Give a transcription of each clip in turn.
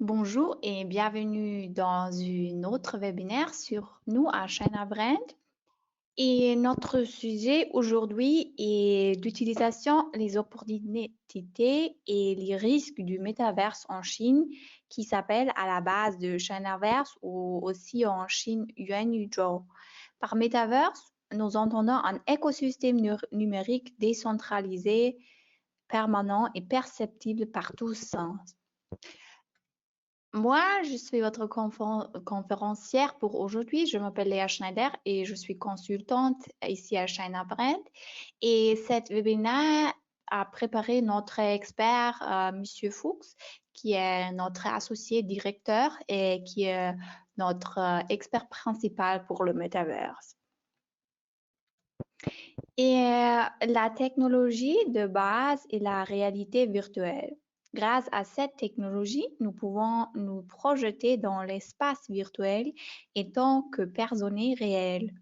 Bonjour et bienvenue dans une autre webinaire sur nous à China Brand. Et notre sujet aujourd'hui est l'utilisation, les opportunités et les risques du métaverse en Chine qui s'appelle à la base de Chinaverse ou aussi en Chine Yuanzhou. Par métaverse, nous entendons un écosystème numérique décentralisé, permanent et perceptible par tous. Moi, je suis votre conférencière pour aujourd'hui. Je m'appelle Léa Schneider et je suis consultante ici à China Brand. Et cette webinaire a préparé notre expert, Monsieur Fuchs, qui est notre associé directeur et qui est notre expert principal pour le Metaverse. Et la technologie de base est la réalité virtuelle. Grâce à cette technologie, nous pouvons nous projeter dans l'espace virtuel et tant que personnes réelles.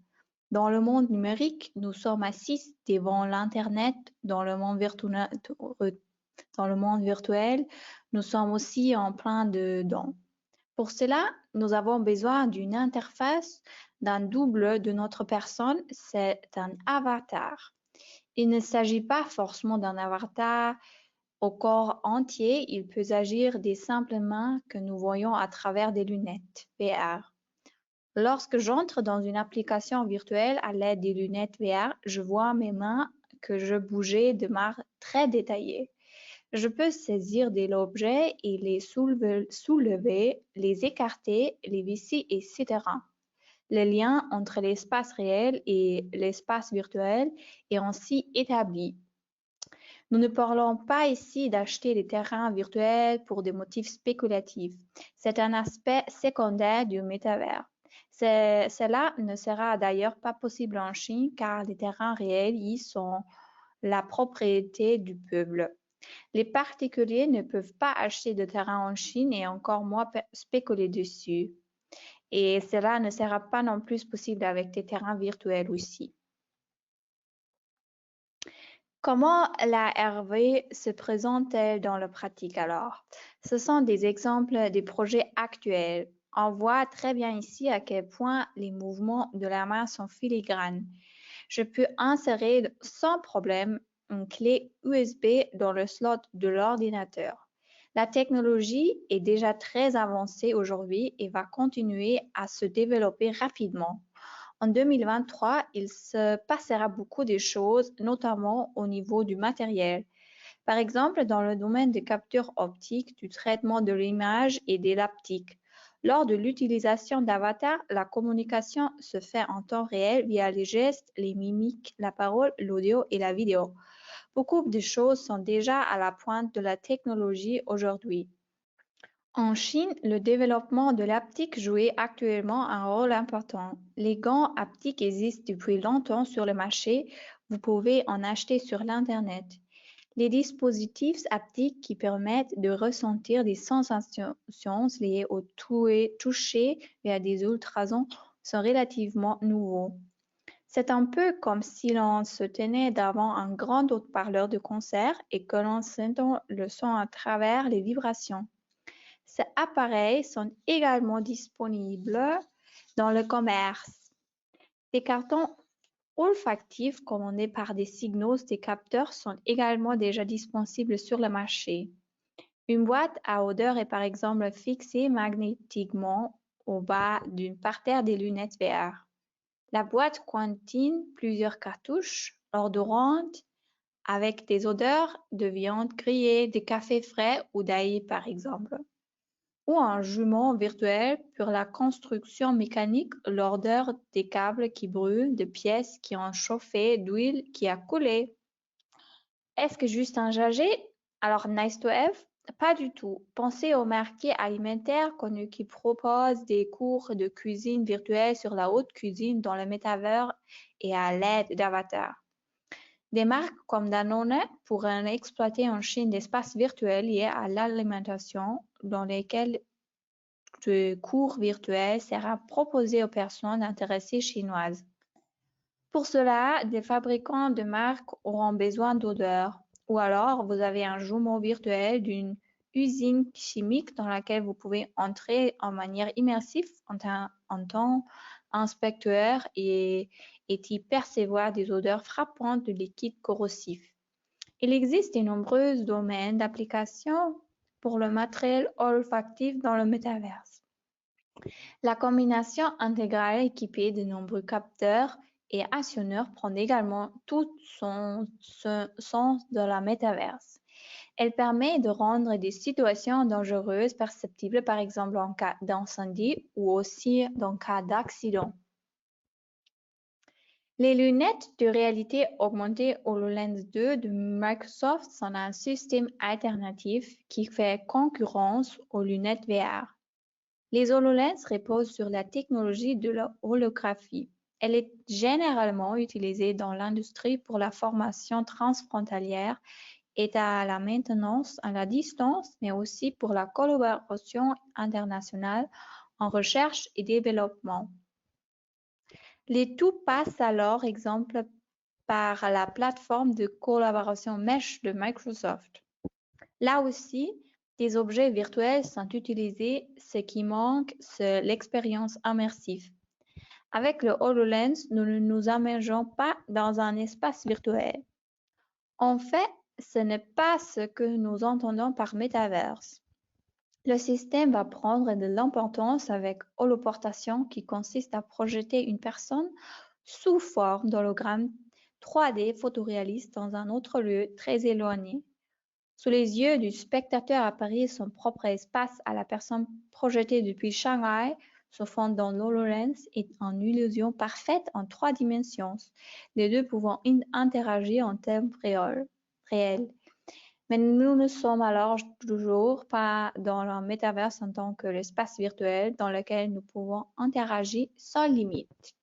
Dans le monde numérique, nous sommes assis devant l'Internet. Dans le monde virtuel, nous sommes aussi en plein dedans. Pour cela, nous avons besoin d'une interface, d'un double de notre personne, c'est un avatar. Il ne s'agit pas forcément d'un avatar au corps entier, il peut agir des simples mains que nous voyons à travers des lunettes VR. Lorsque j'entre dans une application virtuelle à l'aide des lunettes VR, je vois mes mains que je bougeais de manière très détaillée. Je peux saisir des objets et les soulever, les écarter, les visser, etc. Le lien entre l'espace réel et l'espace virtuel est ainsi établi. Nous ne parlons pas ici d'acheter des terrains virtuels pour des motifs spéculatifs. C'est un aspect secondaire du métavers. Cela ne sera d'ailleurs pas possible en Chine car les terrains réels y sont la propriété du peuple. Les particuliers ne peuvent pas acheter de terrain en Chine et encore moins spéculer dessus. Et cela ne sera pas non plus possible avec des terrains virtuels aussi. Comment la RV se présente-t-elle dans la pratique alors? Ce sont des exemples des projets actuels. On voit très bien ici à quel point les mouvements de la main sont filigranes. Je peux insérer sans problème une clé USB dans le slot de l'ordinateur. La technologie est déjà très avancée aujourd'hui et va continuer à se développer rapidement. En 2023, il se passera beaucoup de choses, notamment au niveau du matériel. Par exemple, dans le domaine des captures optiques, du traitement de l'image et de l'aptique. Lors de l'utilisation d'avatars, la communication se fait en temps réel via les gestes, les mimiques, la parole, l'audio et la vidéo. Beaucoup de choses sont déjà à la pointe de la technologie aujourd'hui. En Chine, le développement de l'haptique jouait actuellement un rôle important. Les gants haptiques existent depuis longtemps sur le marché. Vous pouvez en acheter sur l'Internet. Les dispositifs haptiques qui permettent de ressentir des sensations liées au toucher via des ultrasons sont relativement nouveaux. C'est un peu comme si l'on se tenait devant un grand haut-parleur de concert et que l'on s'entend le son à travers les vibrations. Ces appareils sont également disponibles dans le commerce. Des cartons olfactifs commandés par des signaux des capteurs sont également déjà disponibles sur le marché. Une boîte à odeur est par exemple fixée magnétiquement au bas d'une parterre des lunettes VR. La boîte contient plusieurs cartouches odorantes avec des odeurs de viande grillée, de café frais ou d'ail par exemple. Ou un jumeau virtuel pour la construction mécanique, l'odeur des câbles qui brûlent, de pièces qui ont chauffé, d'huile qui a coulé. Est-ce que juste un gadget? Alors nice to have? Pas du tout. Pensez aux marques alimentaires connus qui proposent des cours de cuisine virtuelle sur la haute cuisine dans le métavers et à l'aide d'avatars. Des marques comme Danone pourraient exploiter en Chine d'espaces virtuels liés à l'alimentation dans lesquels le cours virtuel sera proposé aux personnes intéressées chinoises. Pour cela, des fabricants de marques auront besoin d'odeurs. Ou alors, vous avez un jumeau virtuel d'une usine chimique dans laquelle vous pouvez entrer en manière immersive en tant inspecteur et y percevoir des odeurs frappantes de liquides corrosifs. Il existe de nombreux domaines d'application pour le matériel olfactif dans le métaverse. La combinaison intégrale équipée de nombreux capteurs et actionneurs prend également tout son sens dans la métaverse. Elle permet de rendre des situations dangereuses perceptibles, par exemple en cas d'incendie ou aussi dans cas d'accident. Les lunettes de réalité augmentée HoloLens 2 de Microsoft sont un système alternatif qui fait concurrence aux lunettes VR. Les HoloLens reposent sur la technologie de la holographie. Elle est généralement utilisée dans l'industrie pour la formation transfrontalière et à la maintenance à la distance, mais aussi pour la collaboration internationale en recherche et développement. Les tout passe alors exemple par la plateforme de collaboration Mesh de Microsoft. Là aussi, des objets virtuels sont utilisés, ce qui manque, c'est l'expérience immersive. Avec le HoloLens, nous ne nous immergeons pas dans un espace virtuel. En fait, ce n'est pas ce que nous entendons par métaverse. Le système va prendre de l'importance avec holoportation qui consiste à projeter une personne sous forme d'hologramme 3D photoréaliste dans un autre lieu très éloigné. Sous les yeux du spectateur apparaît son propre espace à la personne projetée depuis Shanghai, se fond dans l'HoloLens est en illusion parfaite en 3 dimensions, les deux pouvant interagir en termes réels. Mais nous ne sommes alors toujours pas dans le métaverse en tant que l'espace virtuel dans lequel nous pouvons interagir sans limite.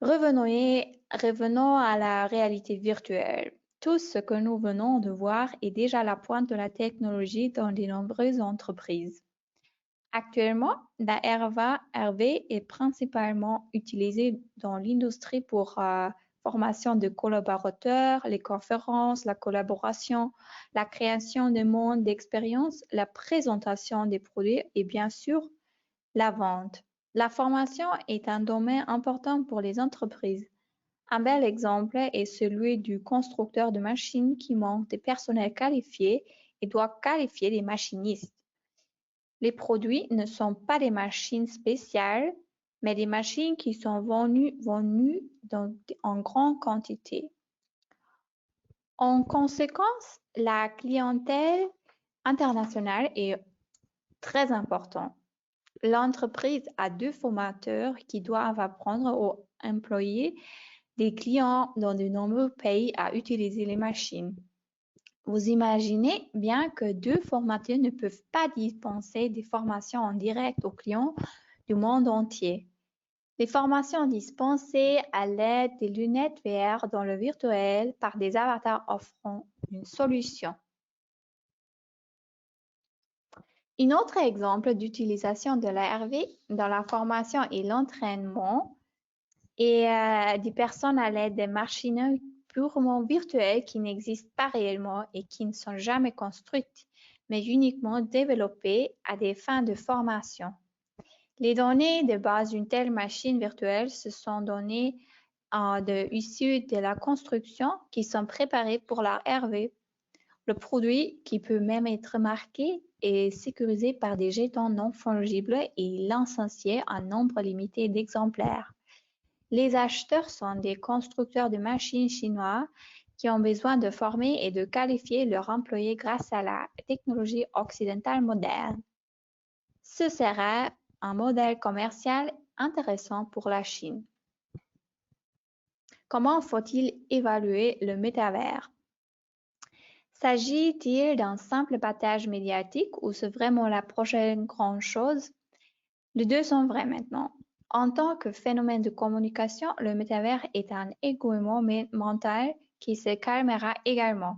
Revenons à la réalité virtuelle. Tout ce que nous venons de voir est déjà à la pointe de la technologie dans de nombreuses entreprises. Actuellement, la RV est principalement utilisée dans l'industrie pour formation de collaborateurs, les conférences, la collaboration, la création de mondes d'expériences, la présentation des produits et bien sûr, la vente. La formation est un domaine important pour les entreprises. Un bel exemple est celui du constructeur de machines qui manque de personnel qualifié et doit qualifier des machinistes. Les produits ne sont pas des machines spéciales, mais des machines qui sont vendues en grande quantité. En conséquence, la clientèle internationale est très importante. L'entreprise a 2 formateurs qui doivent apprendre aux employés des clients dans de nombreux pays à utiliser les machines. Vous imaginez bien que 2 formateurs ne peuvent pas dispenser des formations en direct aux clients du monde entier. Les formations dispensées à l'aide des lunettes VR dans le virtuel par des avatars offrant une solution. Un autre exemple d'utilisation de la RV dans la formation et l'entraînement est des personnes à l'aide des machines purement virtuelles qui n'existent pas réellement et qui ne sont jamais construites, mais uniquement développées à des fins de formation. Les données de base d'une telle machine virtuelle ce sont données issues de la construction qui sont préparées pour la RV. Le produit, qui peut même être marqué, est sécurisé par des jetons non fongibles et licencié en nombre limité d'exemplaires. Les acheteurs sont des constructeurs de machines chinois qui ont besoin de former et de qualifier leurs employés grâce à la technologie occidentale moderne. Ce serait un modèle commercial intéressant pour la Chine. Comment faut-il évaluer le métavers? S'agit-il d'un simple battage médiatique ou c'est vraiment la prochaine grande chose? Les deux sont vrais maintenant. En tant que phénomène de communication, le métavers est un égoïment mental qui se calmera également.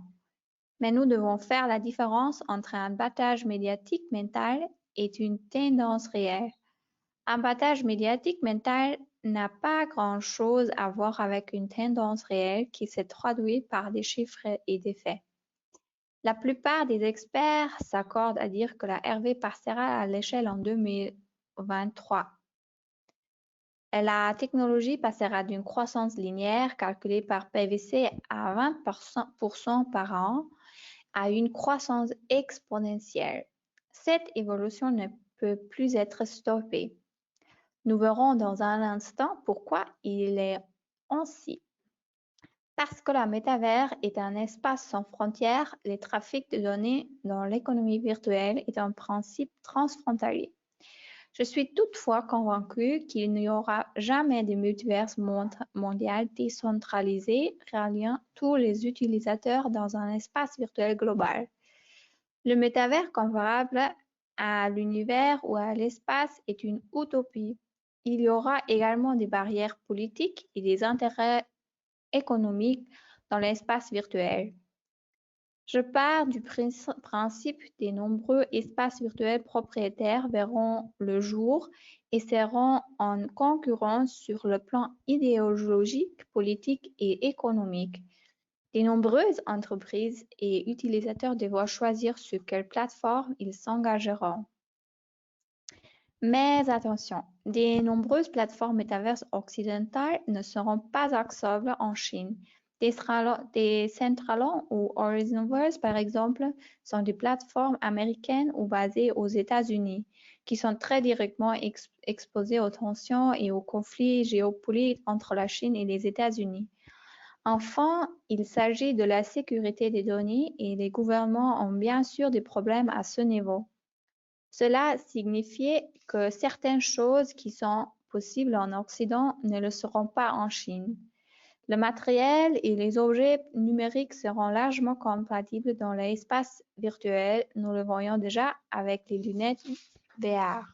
Mais nous devons faire la différence entre un battage médiatique mental et une tendance réelle. Un battage médiatique mental n'a pas grand-chose à voir avec une tendance réelle qui se traduit par des chiffres et des faits. La plupart des experts s'accordent à dire que la RV passera à l'échelle en 2023. La technologie passera d'une croissance linéaire calculée par PwC à 20% par an à une croissance exponentielle. Cette évolution ne peut plus être stoppée. Nous verrons dans un instant pourquoi il est ainsi. Parce que le métavers est un espace sans frontières, le trafic de données dans l'économie virtuelle est un principe transfrontalier. Je suis toutefois convaincue qu'il n'y aura jamais de multiverse mondial décentralisé reliant tous les utilisateurs dans un espace virtuel global. Le métavers comparable à l'univers ou à l'espace est une utopie. Il y aura également des barrières politiques et des intérêts économiques dans l'espace virtuel. Je pars du principe des nombreux espaces virtuels propriétaires verront le jour et seront en concurrence sur le plan idéologique, politique et économique. De nombreuses entreprises et utilisateurs devront choisir sur quelle plateforme ils s'engageront. Mais attention, de nombreuses plateformes métaverses occidentales ne seront pas accessibles en Chine. Decentraland ou Horizonverse, par exemple, sont des plateformes américaines ou basées aux États-Unis, qui sont très directement exposées aux tensions et aux conflits géopolitiques entre la Chine et les États-Unis. Enfin, il s'agit de la sécurité des données et les gouvernements ont bien sûr des problèmes à ce niveau. Cela signifie que certaines choses qui sont possibles en Occident ne le seront pas en Chine. Le matériel et les objets numériques seront largement compatibles dans l'espace virtuel. Nous le voyons déjà avec les lunettes VR.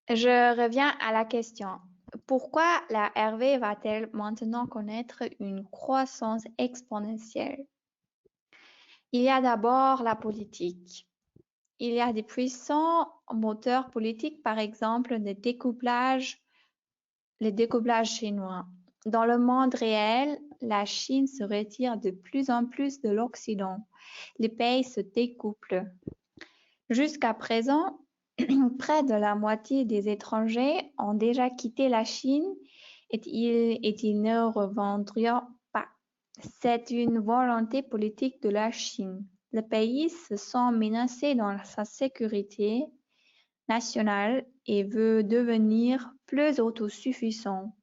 Je reviens à la question. Pourquoi la RV va-t-elle maintenant connaître une croissance exponentielle? Il y a d'abord la politique. Il y a des puissants moteurs politiques, par exemple le découplage chinois. Dans le monde réel, la Chine se retire de plus en plus de l'Occident. Les pays se découplent. Jusqu'à présent, près de la moitié des étrangers ont déjà quitté la Chine et ils ne reviendront pas. C'est une volonté politique de la Chine. Le pays se sent menacé dans sa sécurité nationale et veut devenir plus autosuffisant.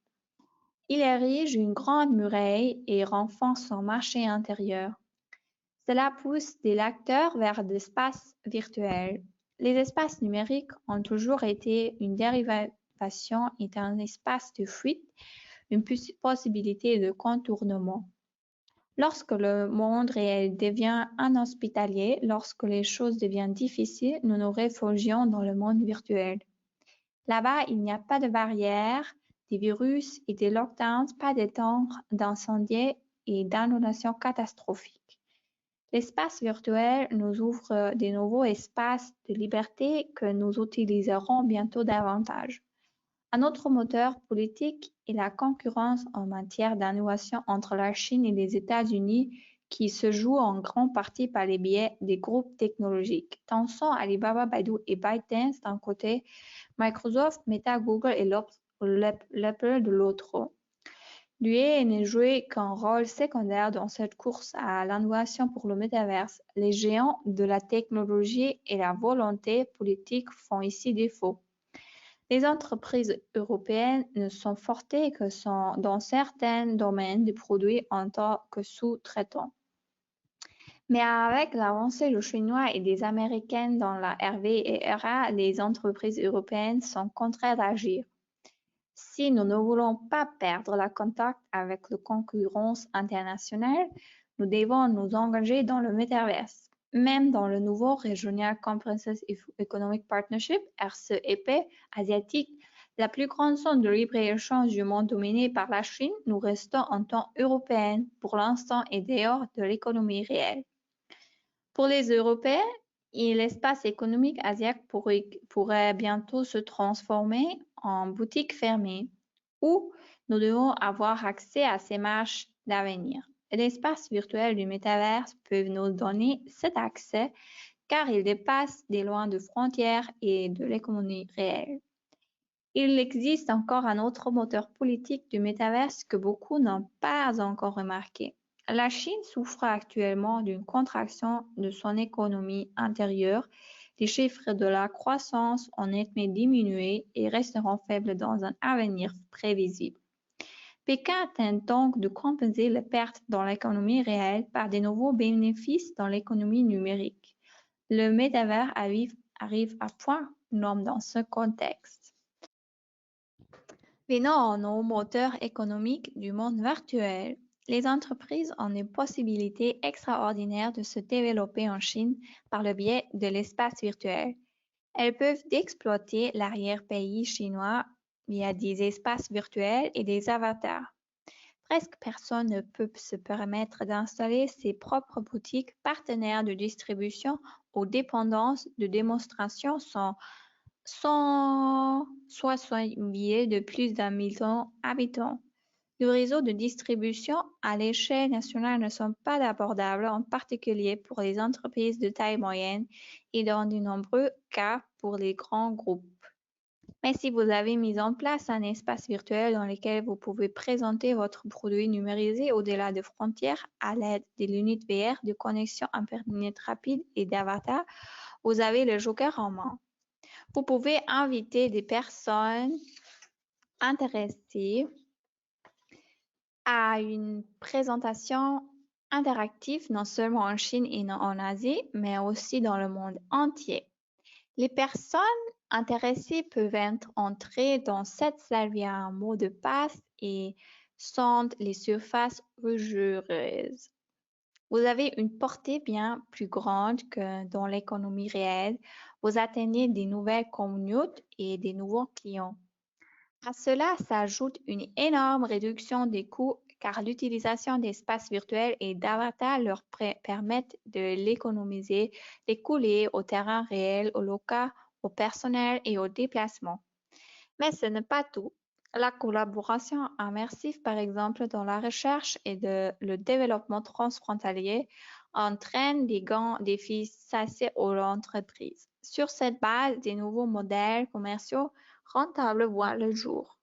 Il érige une grande muraille et renforce son marché intérieur. Cela pousse des lecteurs vers l'espace virtuel. Les espaces numériques ont toujours été une dérivation et un espace de fuite, une possibilité de contournement. Lorsque le monde réel devient inhospitalier, lorsque les choses deviennent difficiles, nous nous réfugions dans le monde virtuel. Là-bas, il n'y a pas de barrières, des virus et des lockdowns, pas de temps d'incendie et d'inondations catastrophiques. L'espace virtuel nous ouvre de nouveaux espaces de liberté que nous utiliserons bientôt davantage. Un autre moteur politique est la concurrence en matière d'innovation entre la Chine et les États-Unis qui se joue en grande partie par les biais des groupes technologiques. Tencent, Alibaba, Baidu et ByteDance d'un côté, Microsoft, Meta, Google et l'Apple de l'autre. L'UE ne jouait qu'un rôle secondaire dans cette course à l'innovation pour le métaverse. Les géants de la technologie et la volonté politique font ici défaut. Les entreprises européennes ne sont fortes que dans certains domaines de produits en tant que sous-traitants. Mais avec l'avancée du chinois et des américaines dans la RV et RA, les entreprises européennes sont contraintes d'agir. Si nous ne voulons pas perdre le contact avec la concurrence internationale, nous devons nous engager dans le métaverse. Même dans le nouveau Regional Comprehensive Economic Partnership, RCEP, asiatique, la plus grande zone de libre-échange du monde dominée par la Chine, nous restons en tant européennes pour l'instant et dehors de l'économie réelle. Pour les Européens, l'espace économique asiatique pourrait bientôt se transformer en boutique fermée, où nous devons avoir accès à ces marches d'avenir. L'espace virtuel du métaverse peut nous donner cet accès car il dépasse des loin de frontières et de l'économie réelle. Il existe encore un autre moteur politique du métaverse que beaucoup n'ont pas encore remarqué. La Chine souffre actuellement d'une contraction de son économie intérieure. Les chiffres de la croissance ont nettement diminué et resteront faibles dans un avenir prévisible. Pékin tente donc de compenser les pertes dans l'économie réelle par de nouveaux bénéfices dans l'économie numérique. Le métavers arrive à point nomme dans ce contexte. Venons aux moteurs économiques du monde virtuel. Les entreprises ont une possibilité extraordinaire de se développer en Chine par le biais de l'espace virtuel. Elles peuvent exploiter l'arrière-pays chinois via des espaces virtuels et des avatars. Presque personne ne peut se permettre d'installer ses propres boutiques partenaires de distribution ou dépendances de démonstration sans 60 billets de plus d'un million d'habitants. Les réseaux de distribution à l'échelle nationale ne sont pas abordables, en particulier pour les entreprises de taille moyenne et dans de nombreux cas pour les grands groupes. Mais si vous avez mis en place un espace virtuel dans lequel vous pouvez présenter votre produit numérisé au-delà des frontières à l'aide des lunettes VR, de connexion Internet rapide et d'avatars, vous avez le joker en main. Vous pouvez inviter des personnes intéressées à une présentation interactive non seulement en Chine et en Asie, mais aussi dans le monde entier. Les personnes intéressées peuvent entrer dans cette salle via un mot de passe et sentent les surfaces rigoreuses. Vous avez une portée bien plus grande que dans l'économie réelle. Vous atteignez des nouvelles communautés et des nouveaux clients. À cela s'ajoute une énorme réduction des coûts car l'utilisation d'espaces virtuels et d'avatars leur permettent de l'économiser, les coûts liés au terrain réel, au local, au personnel et au déplacement. Mais ce n'est pas tout. La collaboration immersive, par exemple, dans la recherche et le développement transfrontalier, entraîne des grands défis associés aux entreprises. Sur cette base, des nouveaux modèles commerciaux rentables voient le jour.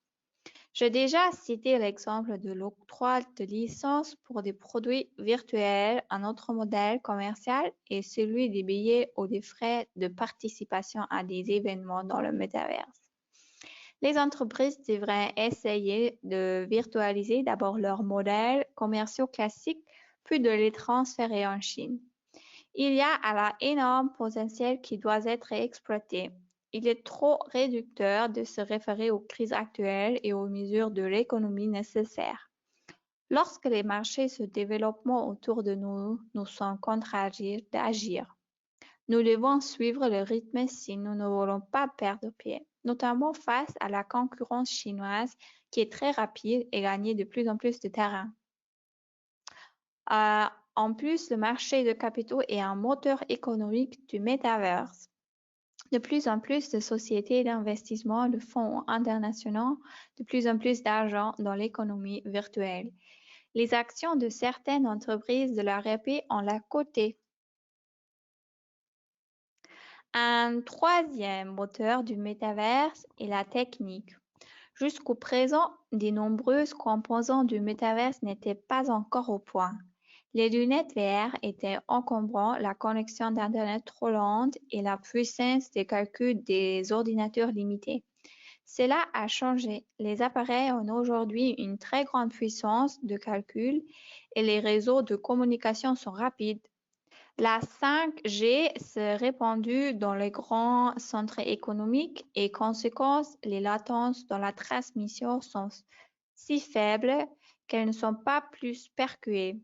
J'ai déjà cité l'exemple de l'octroi de licences pour des produits virtuels. Un autre modèle commercial est celui des billets ou des frais de participation à des événements dans le métaverse. Les entreprises devraient essayer de virtualiser d'abord leurs modèles commerciaux classiques, puis de les transférer en Chine. Il y a là énorme potentiel qui doit être exploité. Il est trop réducteur de se référer aux crises actuelles et aux mesures de l'économie nécessaires. Lorsque les marchés se développent autour de nous, nous sommes contraints d'agir. Nous devons suivre le rythme si nous ne voulons pas perdre pied, notamment face à la concurrence chinoise qui est très rapide et gagne de plus en plus de terrain. En plus, le marché de capitaux est un moteur économique du métaverse. De plus en plus de sociétés d'investissement, de fonds internationaux, de plus en plus d'argent dans l'économie virtuelle. Les actions de certaines entreprises de la RP ont la cotée. Un troisième moteur du métaverse est la technique. Jusqu'au présent, de nombreuses composantes du métaverse n'étaient pas encore au point. Les lunettes VR étaient encombrantes, la connexion d'Internet trop lente et la puissance de calcul des ordinateurs limitée. Cela a changé. Les appareils ont aujourd'hui une très grande puissance de calcul et les réseaux de communication sont rapides. La 5G s'est répandue dans les grands centres économiques et conséquence, les latences dans la transmission sont si faibles qu'elles ne sont pas plus percuées.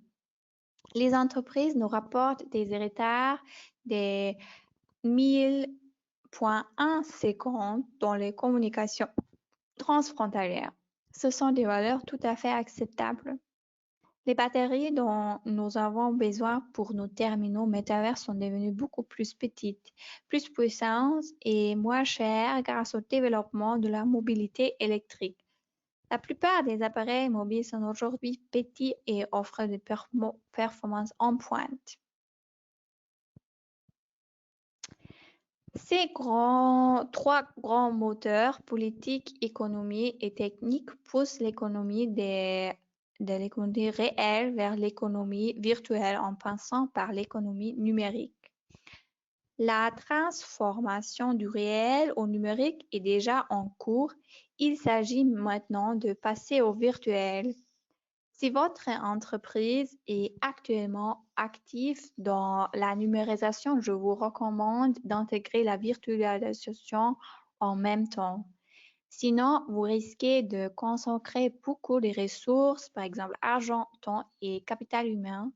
Les entreprises nous rapportent des retards de 1000,1 secondes dans les communications transfrontalières. Ce sont des valeurs tout à fait acceptables. Les batteries dont nous avons besoin pour nos terminaux métavers sont devenues beaucoup plus petites, plus puissantes et moins chères grâce au développement de la mobilité électrique. La plupart des appareils mobiles sont aujourd'hui petits et offrent des performances en pointe. Trois grands moteurs, politiques, économie et technique, poussent de l'économie réelle vers l'économie virtuelle en passant par l'économie numérique. La transformation du réel au numérique est déjà en cours. Il s'agit maintenant de passer au virtuel. Si votre entreprise est actuellement active dans la numérisation, je vous recommande d'intégrer la virtualisation en même temps. Sinon, vous risquez de consacrer beaucoup de ressources, par exemple argent, temps et capital humain,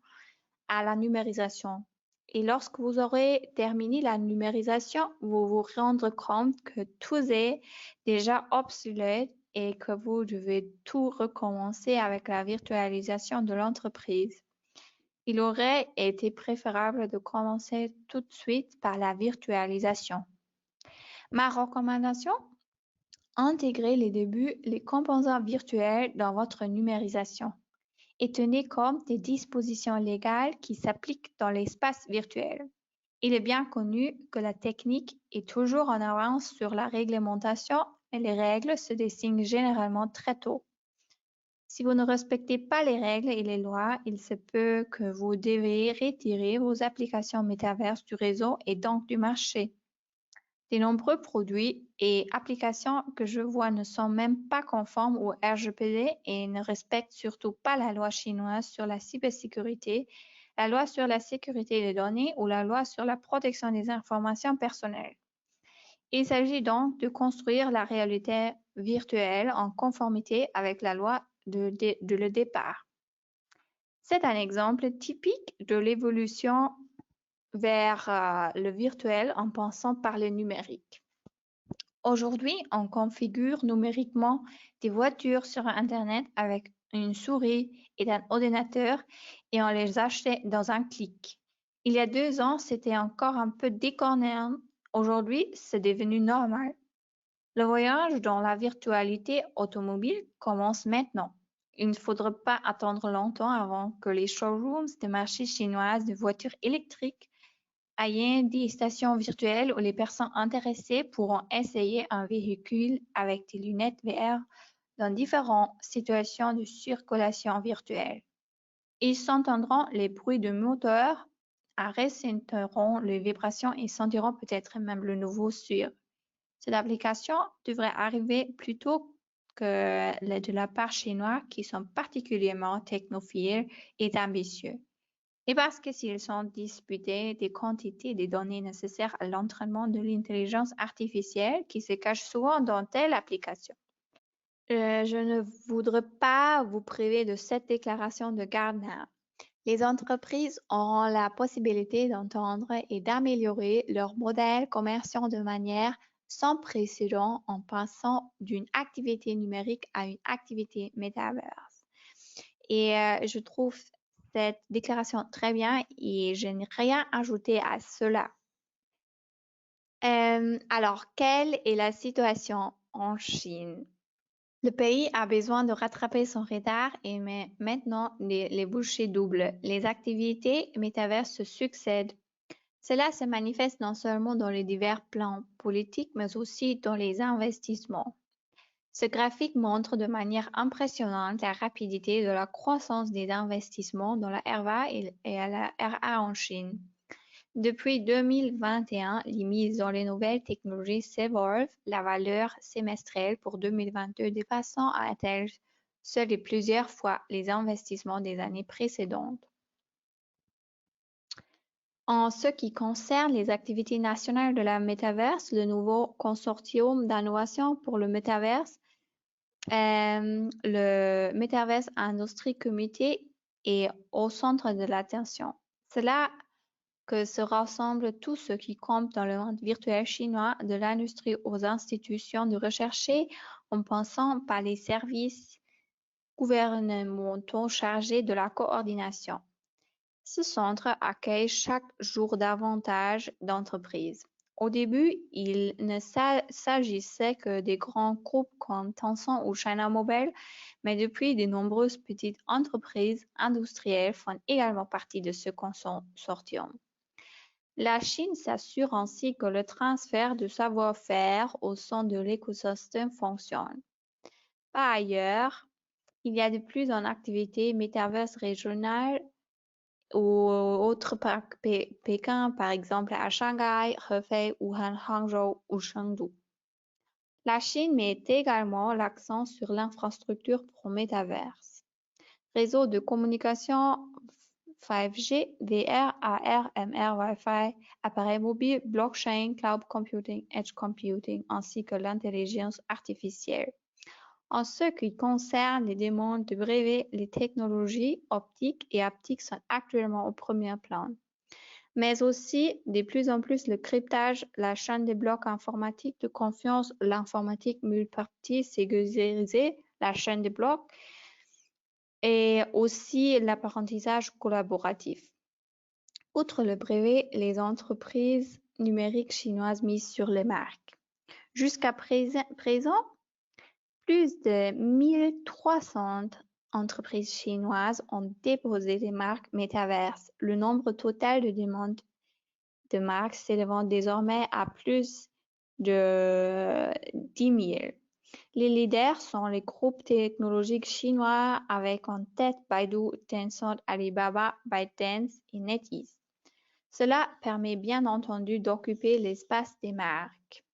à la numérisation. Et lorsque vous aurez terminé la numérisation, vous vous rendrez compte que tout est déjà obsolète et que vous devez tout recommencer avec la virtualisation de l'entreprise. Il aurait été préférable de commencer tout de suite par la virtualisation. Ma recommandation, intégrez les débuts les composants virtuels dans votre numérisation et tenez compte des dispositions légales qui s'appliquent dans l'espace virtuel. Il est bien connu que la technique est toujours en avance sur la réglementation et les règles se dessinent généralement très tôt. Si vous ne respectez pas les règles et les lois, il se peut que vous deviez retirer vos applications métaverses du réseau et donc du marché. De nombreux produits et applications que je vois ne sont même pas conformes au RGPD et ne respectent surtout pas la loi chinoise sur la cybersécurité, la loi sur la sécurité des données ou la loi sur la protection des informations personnelles. Il s'agit donc de construire la réalité virtuelle en conformité avec la loi de le départ. C'est un exemple typique de l'évolution vers le virtuel en passant par le numérique. Aujourd'hui, on configure numériquement des voitures sur Internet avec une souris et un ordinateur et on les achète dans un clic. Il y a 2 ans, c'était encore un peu déconnant. Aujourd'hui, c'est devenu normal. Le voyage dans la virtualité automobile commence maintenant. Il ne faudra pas attendre longtemps avant que les showrooms des marchés chinoises de voitures électriques aient des stations virtuelles où les personnes intéressées pourront essayer un véhicule avec des lunettes VR dans différentes situations de circulation virtuelle. Ils entendront les bruits de moteur, ressentiront les vibrations et sentiront peut-être même le nouveau sur. Cette application devrait arriver plus tôt que de la part chinois qui sont particulièrement technophiles et ambitieux. Et parce que s'ils sont disputés des quantités de données nécessaires à l'entraînement de l'intelligence artificielle qui se cache souvent dans telle application. Je ne voudrais pas vous priver de cette déclaration de Gardner. Les entreprises auront la possibilité d'entendre et d'améliorer leurs modèles commerciaux de manière sans précédent en passant d'une activité numérique à une activité métaverse. Et je trouve cette déclaration très bien et je n'ai rien ajouté à cela. Alors, quelle est la situation en Chine? Le pays a besoin de rattraper son retard et maintenant les bouchées doublent. Les activités métaverses se succèdent. Cela se manifeste non seulement dans les divers plans politiques, mais aussi dans les investissements. Ce graphique montre de manière impressionnante la rapidité de la croissance des investissements dans la RVA et la RA en Chine. Depuis 2021, les mises dans les nouvelles technologies s'évolvent, la valeur semestrielle pour 2022 dépassant à tel seul et plusieurs fois les investissements des années précédentes. En ce qui concerne les activités nationales de la Metaverse, le nouveau consortium d'innovation pour le Metaverse, le Metaverse Industry Committee est au centre de l'attention. C'est là que se rassemblent tous ceux qui comptent dans le monde virtuel chinois, de l'industrie aux institutions de recherche, en passant par les services gouvernementaux chargés de la coordination. Ce centre accueille chaque jour davantage d'entreprises. Au début, il ne s'agissait que des grands groupes comme Tencent ou China Mobile, mais depuis, de nombreuses petites entreprises industrielles font également partie de ce consortium. La Chine s'assure ainsi que le transfert de savoir-faire au sein de l'écosystème fonctionne. Par ailleurs, il y a de plus en activités métaverses régionales ou autres par Pékin, par exemple à Shanghai, Hefei, Wuhan, Hangzhou ou Chengdu. La Chine met également l'accent sur l'infrastructure pour Metaverse. Réseaux de communication 5G, VR, AR, MR, Wi-Fi, appareils mobiles, blockchain, cloud computing, edge computing, ainsi que l'intelligence artificielle. En ce qui concerne les demandes de brevets, les technologies optiques et haptiques sont actuellement au premier plan. Mais aussi, de plus en plus, le cryptage, la chaîne des blocs informatiques de confiance, l'informatique multipartie sécurisée, la chaîne des blocs, et aussi l'apprentissage collaboratif. Outre le brevet, les entreprises numériques chinoises misent sur les marques. Jusqu'à présent, plus de 1300 entreprises chinoises ont déposé des marques métaverses. Le nombre total de demandes de marques s'élevant désormais à plus de 10 000. Les leaders sont les groupes technologiques chinois avec en tête Baidu, Tencent, Alibaba, ByteDance et NetEase. Cela permet bien entendu d'occuper l'espace des marques.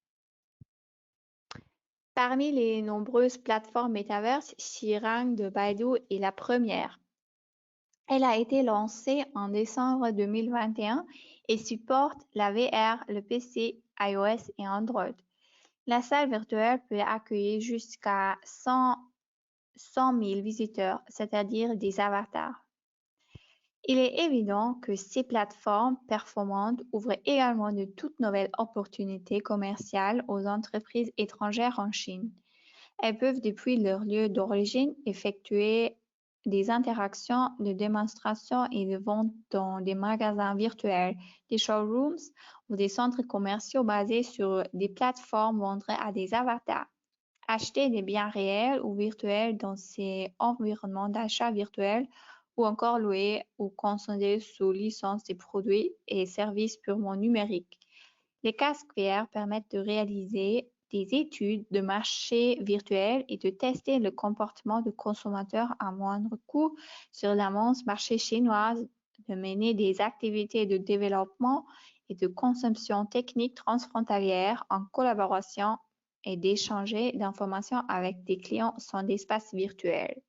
Parmi les nombreuses plateformes métaverses, Xirang de Baidu est la première. Elle a été lancée en décembre 2021 et supporte la VR, le PC, iOS et Android. La salle virtuelle peut accueillir jusqu'à 100 000 visiteurs, c'est-à-dire des avatars. Il est évident que ces plateformes performantes ouvrent également de toutes nouvelles opportunités commerciales aux entreprises étrangères en Chine. Elles peuvent, depuis leur lieu d'origine, effectuer des interactions de démonstration et de vente dans des magasins virtuels, des showrooms ou des centres commerciaux basés sur des plateformes vendues à des avatars. Acheter des biens réels ou virtuels dans ces environnements d'achat virtuels ou encore louer ou consommer sous licence des produits et services purement numériques. Les casques VR permettent de réaliser des études de marché virtuel et de tester le comportement de consommateurs à moindre coût sur l'immense marché chinois, de mener des activités de développement et de consommation technique transfrontalière en collaboration et d'échanger d'informations avec des clients sans espace virtuel.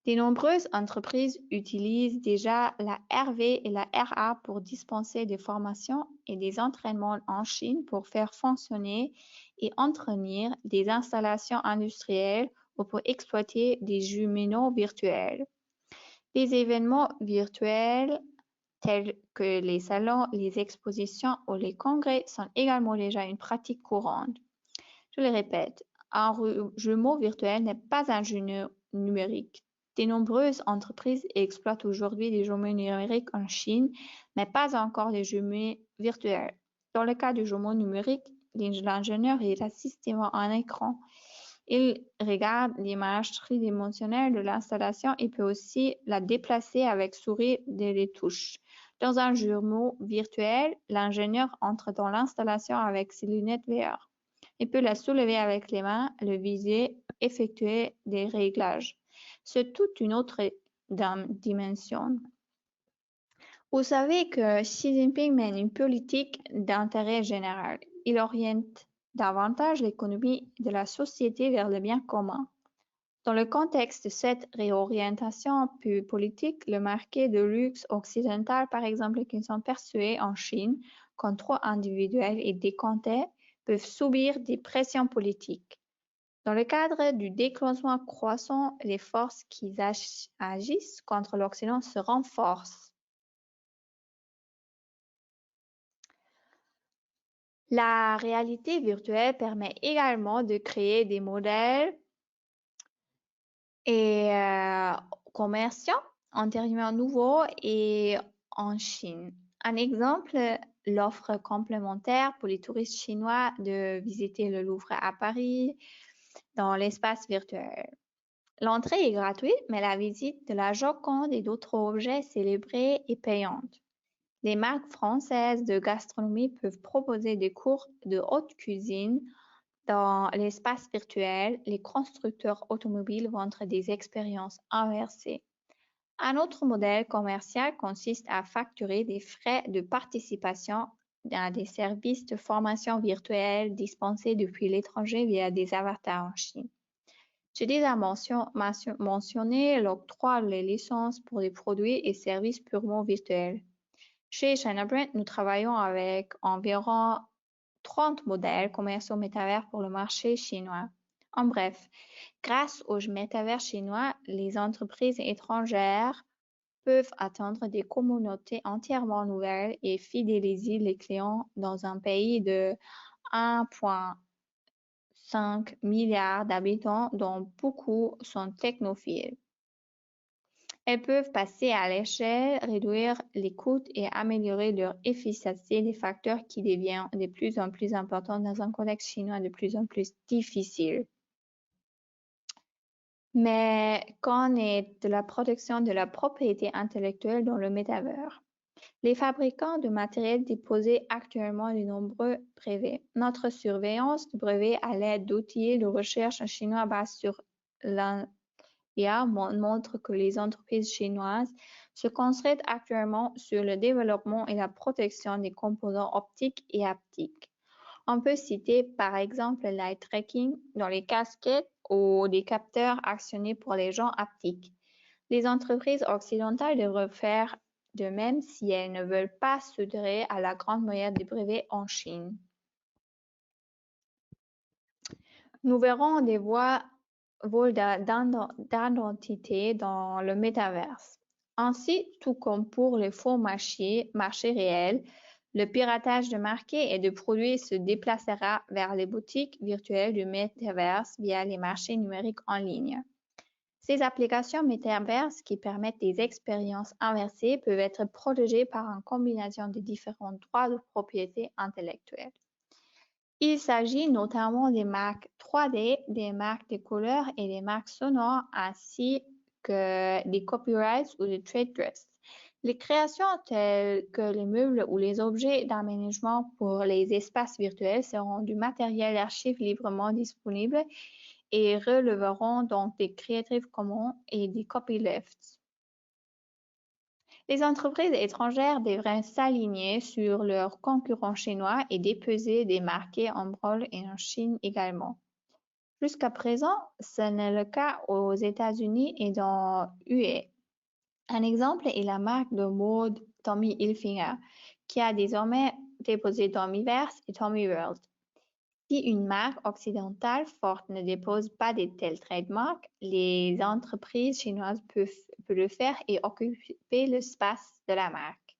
De nombreuses entreprises utilisent déjà la RV et la RA pour dispenser des formations et des entraînements en Chine pour faire fonctionner et entretenir des installations industrielles ou pour exploiter des jumeaux virtuels. Les événements virtuels tels que les salons, les expositions ou les congrès sont également déjà une pratique courante. Je le répète, un jumeau virtuel n'est pas un jumeau numérique. De nombreuses entreprises exploitent aujourd'hui des jumeaux numériques en Chine, mais pas encore des jumeaux virtuels. Dans le cas du jumeau numérique, l'ingénieur assiste devant un écran. Il regarde l'image tridimensionnelle de l'installation et peut aussi la déplacer avec souris et les touches. Dans un jumeau virtuel, l'ingénieur entre dans l'installation avec ses lunettes VR. Il peut la soulever avec les mains, le viser, effectuer des réglages. C'est toute une autre dimension. Vous savez que Xi Jinping mène une politique d'intérêt général. Il oriente davantage l'économie de la société vers le bien commun. Dans le contexte de cette réorientation politique, le marché de luxe occidental, par exemple, qui sont perçus en Chine comme trop individuels et décomptés, peuvent subir des pressions politiques. Dans le cadre du déclassement croissant, les forces qui agissent contre l'Occident se renforcent. La réalité virtuelle permet également de créer des modèles commerciaux entièrement nouveaux et en Chine. Un exemple, l'offre complémentaire pour les touristes chinois de visiter le Louvre à Paris dans l'espace virtuel. L'entrée est gratuite, mais la visite de la Joconde et d'autres objets célébrés est payante. Les marques françaises de gastronomie peuvent proposer des cours de haute cuisine dans l'espace virtuel. Les constructeurs automobiles vendent des expériences inversées. Un autre modèle commercial consiste à facturer des frais de participation à des services de formation virtuelle dispensés depuis l'étranger via des avatars en Chine. J'ai déjà mentionné l'octroi des licences pour des produits et services purement virtuels. Chez China Brand, nous travaillons avec environ 30 modèles commerciaux métavers pour le marché chinois. En bref, grâce aux métavers chinois, les entreprises étrangères peuvent atteindre des communautés entièrement nouvelles et fidéliser les clients dans un pays de 1,5 milliard d'habitants dont beaucoup sont technophiles. Elles peuvent passer à l'échelle, réduire les coûts et améliorer leur efficacité, des facteurs qui deviennent de plus en plus importants dans un contexte chinois de plus en plus difficile. Mais qu'en est de la protection de la propriété intellectuelle dans le métavers? Les fabricants de matériel déposent actuellement de nombreux brevets. Notre surveillance de brevets à l'aide d'outils de recherche chinois basés sur l'IA montre que les entreprises chinoises se concentrent actuellement sur le développement et la protection des composants optiques et haptiques. On peut citer par exemple l'eye tracking dans les casquettes ou des capteurs actionnés pour les gens haptiques. Les entreprises occidentales devraient faire de même si elles ne veulent pas s'adhérer à la grande moyenne des brevets en Chine. Nous verrons des vols d'identité dans le métaverse. Ainsi, tout comme pour les faux marchés réels, le piratage de marques et de produits se déplacera vers les boutiques virtuelles du métaverse via les marchés numériques en ligne. Ces applications métaverses qui permettent des expériences inversées peuvent être protégées par une combinaison de différents droits de propriété intellectuelle. Il s'agit notamment des marques 3D, des marques de couleurs et des marques sonores, ainsi que des copyrights ou des trade dress. Les créations telles que les meubles ou les objets d'aménagement pour les espaces virtuels seront du matériel d'archives librement disponible et releveront donc des Creative Commons et des copylefts. Les entreprises étrangères devraient s'aligner sur leurs concurrents chinois et déposer des marques en branle et en Chine également. Jusqu'à présent, ce n'est le cas aux États-Unis et dans UE. Un exemple est la marque de mode Tommy Hilfiger, qui a désormais déposé Tommyverse et Tommy World. Si une marque occidentale forte ne dépose pas de tels trademarks, les entreprises chinoises peuvent le faire et occuper l'espace de la marque.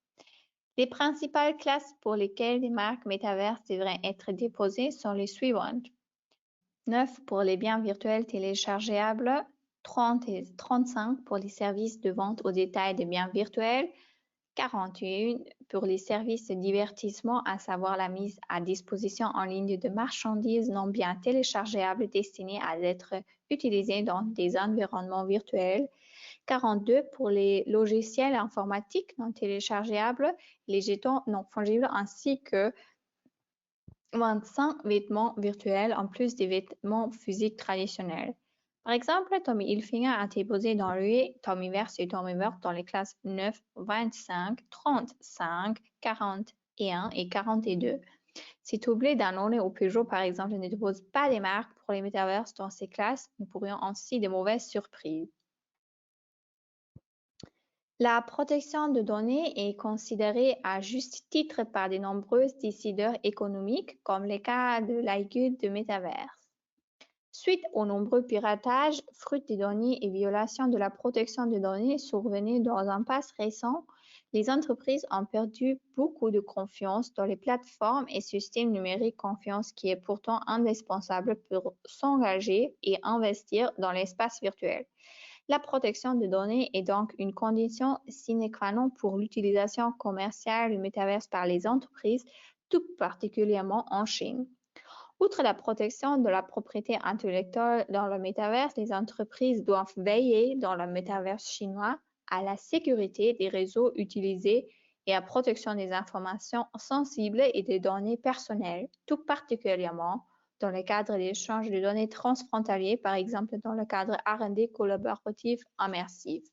Les principales classes pour lesquelles les marques métaverses devraient être déposées sont les suivantes. 9 pour les biens virtuels téléchargeables, 30 et 35 pour les services de vente au détail de biens virtuels, 41 pour les services de divertissement, à savoir la mise à disposition en ligne de marchandises non bien téléchargeables destinées à être utilisées dans des environnements virtuels, 42 pour les logiciels informatiques non téléchargeables, les jetons non fongibles, ainsi que 25 vêtements virtuels en plus des vêtements physiques traditionnels. Par exemple, Tommy Hilfiger a déposé dans l'UE Tommyverse et Tommyworld dans les classes 9, 25, 35, 41 et 42. Si Toublé, Danone ou Peugeot, par exemple, ne déposent pas des marques pour les métaverses dans ces classes, nous pourrions ainsi de mauvaises surprises. La protection de données est considérée à juste titre par de nombreux décideurs économiques, comme le cas de l'AIGUD de métaverse. Suite aux nombreux piratages, fuites de données et violations de la protection des données survenues dans un passé récent, les entreprises ont perdu beaucoup de confiance dans les plateformes et systèmes numériques, confiance qui est pourtant indispensable pour s'engager et investir dans l'espace virtuel. La protection des données est donc une condition sine qua non pour l'utilisation commerciale du métaverse par les entreprises, tout particulièrement en Chine. Outre la protection de la propriété intellectuelle dans le métaverse, les entreprises doivent veiller dans le métaverse chinois à la sécurité des réseaux utilisés et à la protection des informations sensibles et des données personnelles, tout particulièrement dans le cadre d'échanges de données transfrontaliers, par exemple dans le cadre R&D collaboratif immersif.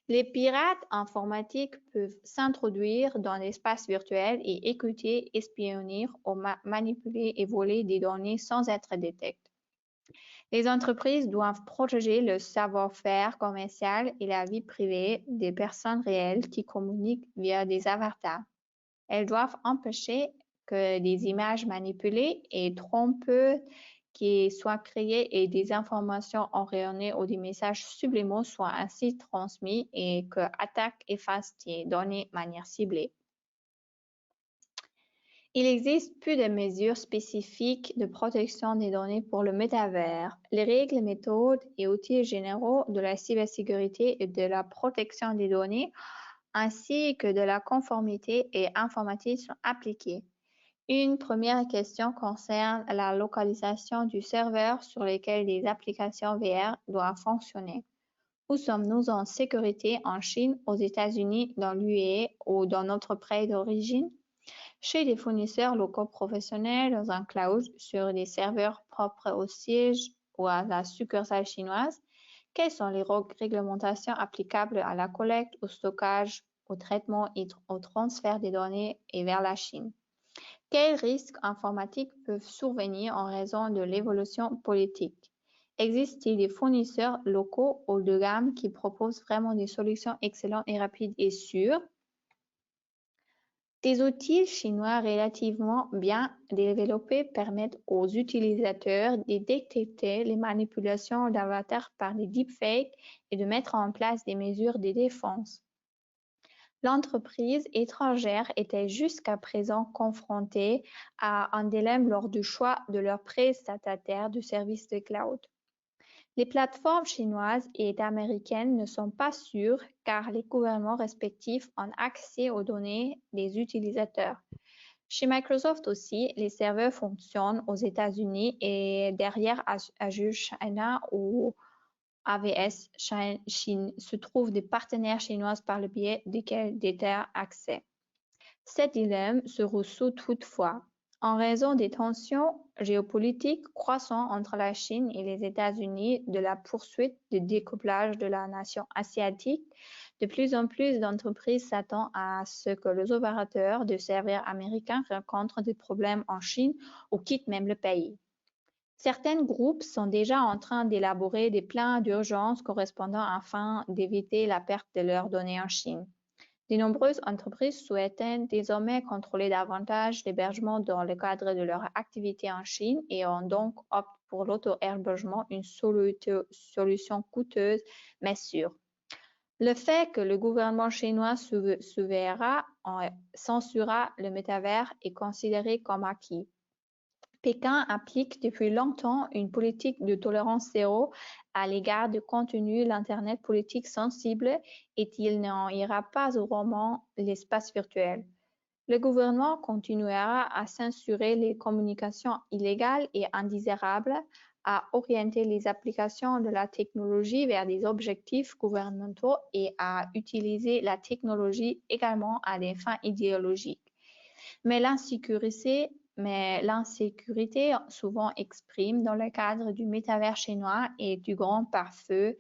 Les pirates informatiques peuvent s'introduire dans l'espace virtuel et écouter, espionner ou manipuler et voler des données sans être détectés. Les entreprises doivent protéger le savoir-faire commercial et la vie privée des personnes réelles qui communiquent via des avatars. Elles doivent empêcher que des images manipulées et trompeuses qui soient créées et des informations erronées ou des messages subliminaux soient ainsi transmis et que attaques effacent des données de manière ciblée. Il existe peu de mesures spécifiques de protection des données pour le métavers. Les règles, méthodes et outils généraux de la cybersécurité et de la protection des données, ainsi que de la conformité et informatique sont appliqués. Une première question concerne la localisation du serveur sur lequel les applications VR doivent fonctionner. Où sommes-nous en sécurité en Chine, aux États-Unis, dans l'UE ou dans notre pays d'origine? Chez des fournisseurs locaux professionnels, dans un cloud, sur des serveurs propres au siège ou à la succursale chinoise, quelles sont les réglementations applicables à la collecte, au stockage, au traitement et au transfert des données et vers la Chine? Quels risques informatiques peuvent survenir en raison de l'évolution politique? Existe-t-il des fournisseurs locaux haut de gamme qui proposent vraiment des solutions excellentes et rapides et sûres? Des outils chinois relativement bien développés permettent aux utilisateurs de détecter les manipulations d'avatars par des deepfakes et de mettre en place des mesures de défense. L'entreprise étrangère était jusqu'à présent confrontée à un dilemme lors du choix de leur prestataire de services de cloud. Les plateformes chinoises et américaines ne sont pas sûres car les gouvernements respectifs ont accès aux données des utilisateurs. Chez Microsoft aussi, les serveurs fonctionnent aux États-Unis et derrière Azure China ou AWS Chine se trouvent des partenaires chinois par le biais desquels déterre accès. Cet dilemme se résout toutefois en raison des tensions géopolitiques croissantes entre la Chine et les États-Unis, de la poursuite du découplage de la nation asiatique. De plus en plus d'entreprises s'attendent à ce que les opérateurs de serveurs américains rencontrent des problèmes en Chine ou quittent même le pays. Certains groupes sont déjà en train d'élaborer des plans d'urgence correspondants afin d'éviter la perte de leurs données en Chine. De nombreuses entreprises souhaitent désormais contrôler davantage l'hébergement dans le cadre de leur activité en Chine et ont donc opté pour l'auto-hébergement, une solution coûteuse mais sûre. Le fait que le gouvernement chinois censurera le métavers est considéré comme acquis. Pékin applique depuis longtemps une politique de tolérance zéro à l'égard du contenu l'Internet politique sensible et il n'en ira pas autrement l'espace virtuel. Le gouvernement continuera à censurer les communications illégales et indésirables, à orienter les applications de la technologie vers des objectifs gouvernementaux et à utiliser la technologie également à des fins idéologiques. Mais l'insécurité souvent exprime dans le cadre du métavers chinois et du grand pare-feu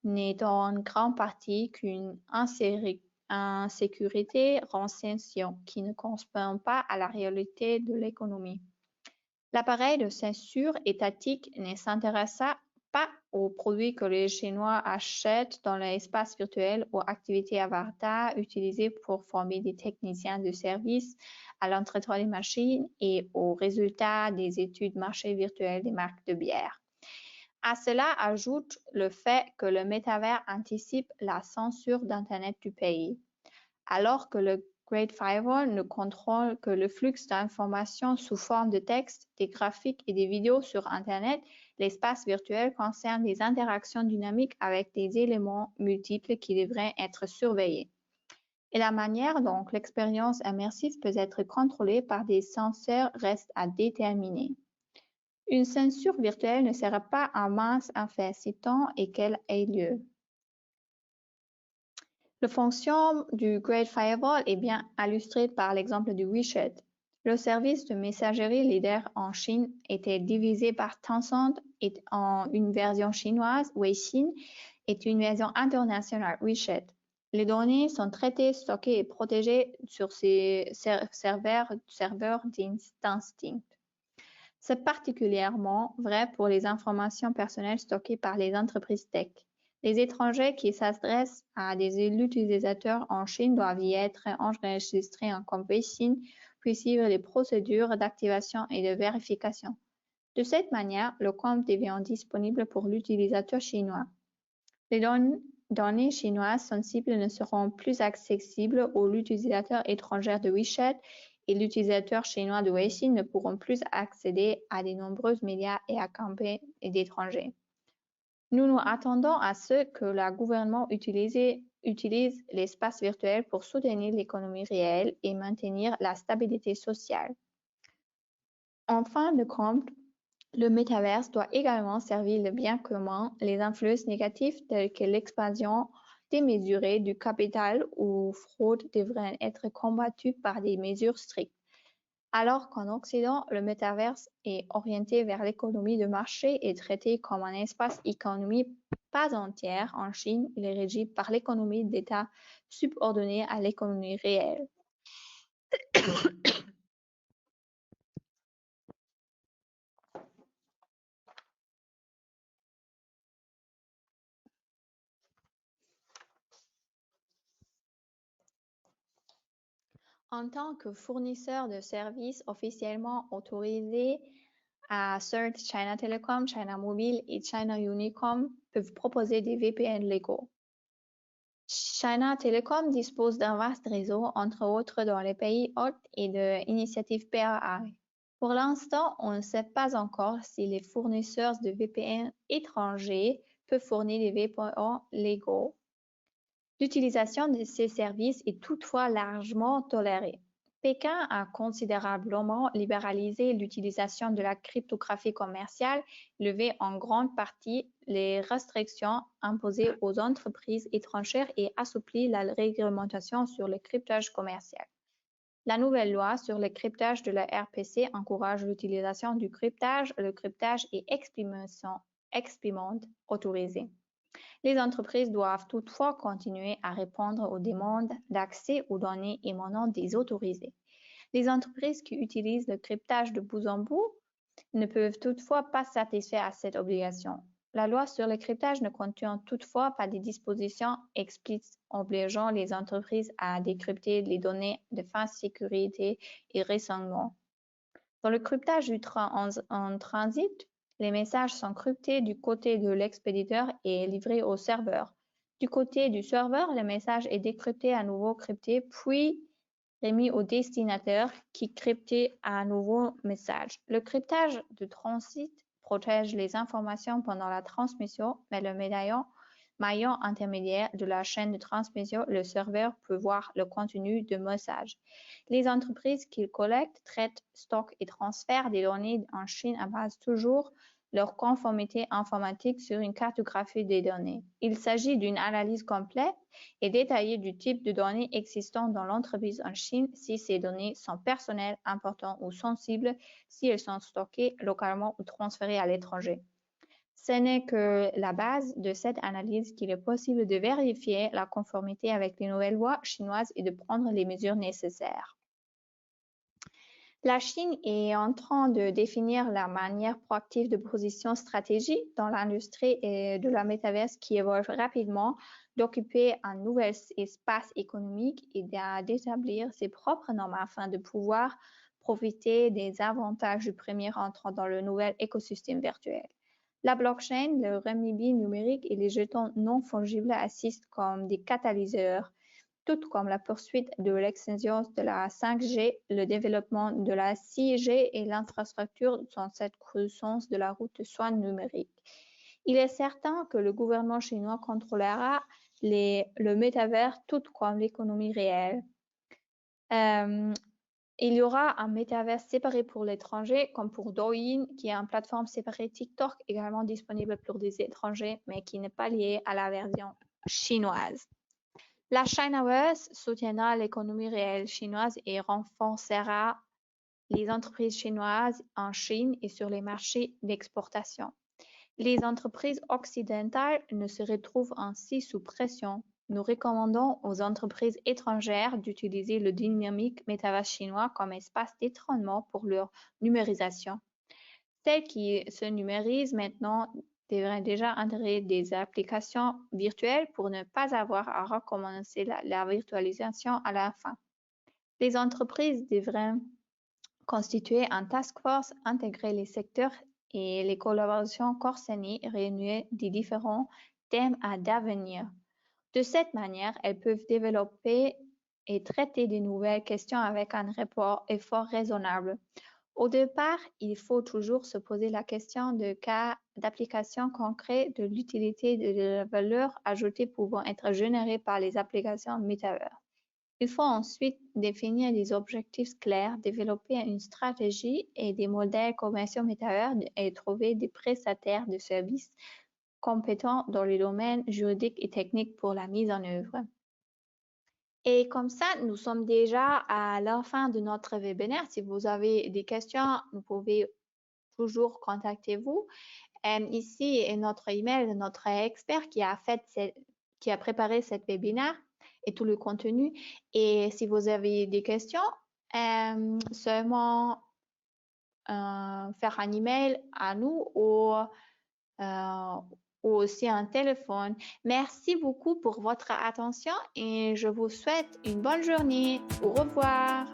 n'est en grande partie qu'une insécurité renseignante qui ne correspond pas à la réalité de l'économie. L'appareil de censure étatique ne s'intéresse pas aux produits que les Chinois achètent dans l'espace virtuel, aux activités avatar utilisées pour former des techniciens de service à l'entretien des machines et aux résultats des études marché virtuel des marques de bière. À cela ajoute le fait que le métavers anticipe la censure d'Internet du pays. Alors que le Great Firewall ne contrôle que le flux d'informations sous forme de texte, des graphiques et des vidéos sur Internet, L'espace virtuel concerne des interactions dynamiques avec des éléments multiples qui devraient être surveillés. Et la manière dont l'expérience immersive peut être contrôlée par des senseurs reste à déterminer. Une censure virtuelle ne sera pas un mince affaire si tant est qu'elle ait lieu. La fonction du Great Firewall est bien illustrée par l'exemple du WeChat. Le service de messagerie leader en Chine était divisé par Tencent en une version chinoise, Weixin, et une version internationale, WeChat. Les données sont traitées, stockées et protégées sur ces serveurs d'Instinct. C'est particulièrement vrai pour les informations personnelles stockées par les entreprises tech. Les étrangers qui s'adressent à des utilisateurs en Chine doivent y être enregistrés en compte Weixin, puis suivre les procédures d'activation et de vérification. De cette manière, le compte devient disponible pour l'utilisateur chinois. Les données chinoises sensibles ne seront plus accessibles aux utilisateurs étrangers de WeChat et l'utilisateur chinois de Weixin ne pourront plus accéder à de nombreux médias et à campagnes d'étrangers. Nous nous attendons à ce que le gouvernement utilise l'espace virtuel pour soutenir l'économie réelle et maintenir la stabilité sociale. En fin de compte, le métaverse doit également servir le bien commun. Les influences négatives telles que l'expansion démesurée du capital ou fraude devraient être combattues par des mesures strictes. Alors qu'en Occident, le métaverse est orienté vers l'économie de marché et traité comme un espace économique pas entière, en Chine, il est régi par l'économie d'État subordonnée à l'économie réelle. En tant que fournisseur de services officiellement autorisés, CERT, China Telecom, China Mobile et China Unicom peuvent proposer des VPN légaux. China Telecom dispose d'un vaste réseau, entre autres dans les pays hôtes et d'initiatives PAI. Pour l'instant, on ne sait pas encore si les fournisseurs de VPN étrangers peuvent fournir des VPN légaux. L'utilisation de ces services est toutefois largement tolérée. Pékin a considérablement libéralisé l'utilisation de la cryptographie commerciale, levé en grande partie les restrictions imposées aux entreprises étrangères et assoupli la réglementation sur le cryptage commercial. La nouvelle loi sur le cryptage de la RPC encourage l'utilisation du cryptage. Le cryptage est explicitement autorisé. Les entreprises doivent toutefois continuer à répondre aux demandes d'accès aux données émanant des autorisés. Les entreprises qui utilisent le cryptage de bout en bout ne peuvent toutefois pas satisfaire à cette obligation. La loi sur le cryptage ne contient toutefois pas des dispositions explicites obligeant les entreprises à décrypter les données de fin sécurité et renseignement. Dans le cryptage en transit, les messages sont cryptés du côté de l'expéditeur et livrés au serveur. Du côté du serveur, le message est décrypté à nouveau crypté, puis remis au destinataire qui crypte à nouveau message. Le cryptage de transit protège les informations pendant la transmission, mais le maillon intermédiaire de la chaîne de transmission, le serveur peut voir le contenu du message. Les entreprises qui collectent, traitent, stockent et transfèrent des données en Chine basent toujours leur conformité informatique sur une cartographie des données. Il s'agit d'une analyse complète et détaillée du type de données existant dans l'entreprise en Chine, si ces données sont personnelles, importantes ou sensibles, si elles sont stockées localement ou transférées à l'étranger. Ce n'est que la base de cette analyse qu'il est possible de vérifier la conformité avec les nouvelles lois chinoises et de prendre les mesures nécessaires. La Chine est en train de définir la manière proactive de position stratégique dans l'industrie de la métaverse qui évolue rapidement, d'occuper un nouvel espace économique et d'établir ses propres normes afin de pouvoir profiter des avantages du premier entrant dans le nouvel écosystème virtuel. La blockchain, le renminbi numérique et les jetons non fongibles assistent comme des catalyseurs tout comme la poursuite de l'extension de la 5G, le développement de la 6G et l'infrastructure dans cette croissance de la route de soins numériques. Il est certain que le gouvernement chinois contrôlera le métavers tout comme l'économie réelle. Il y aura un métavers séparé pour l'étranger, comme pour Douyin, qui est une plateforme séparée TikTok, également disponible pour des étrangers, mais qui n'est pas liée à la version chinoise. La Chinaverse soutiendra l'économie réelle chinoise et renforcera les entreprises chinoises en Chine et sur les marchés d'exportation. Les entreprises occidentales ne se retrouvent ainsi sous pression. Nous recommandons aux entreprises étrangères d'utiliser le dynamique métavers chinois comme espace d'étonnement pour leur numérisation. Celles qui se numérisent maintenant devraient déjà intégrer des applications virtuelles pour ne pas avoir à recommencer la virtualisation à la fin. Les entreprises devraient constituer un task force, intégrer les secteurs et les collaborations coordonnées, réunir des différents thèmes d'avenir. De cette manière, elles peuvent développer et traiter de nouvelles questions avec un effort raisonnable. Au départ, il faut toujours se poser la question de cas d'application concret de l'utilité de la valeur ajoutée pouvant être générée par les applications Metaverse. Il faut ensuite définir des objectifs clairs, développer une stratégie et des modèles commerciaux Metaverse et trouver des prestataires de services compétents dans les domaines juridiques et techniques pour la mise en œuvre. Et comme ça, nous sommes déjà à la fin de notre webinaire. Si vous avez des questions, vous pouvez toujours contacter vous. Ici est notre email de notre expert qui a préparé cette webinaire et tout le contenu. Et si vous avez des questions, seulement faire un email à nous ou aussi un téléphone. Merci beaucoup pour votre attention et je vous souhaite une bonne journée. Au revoir.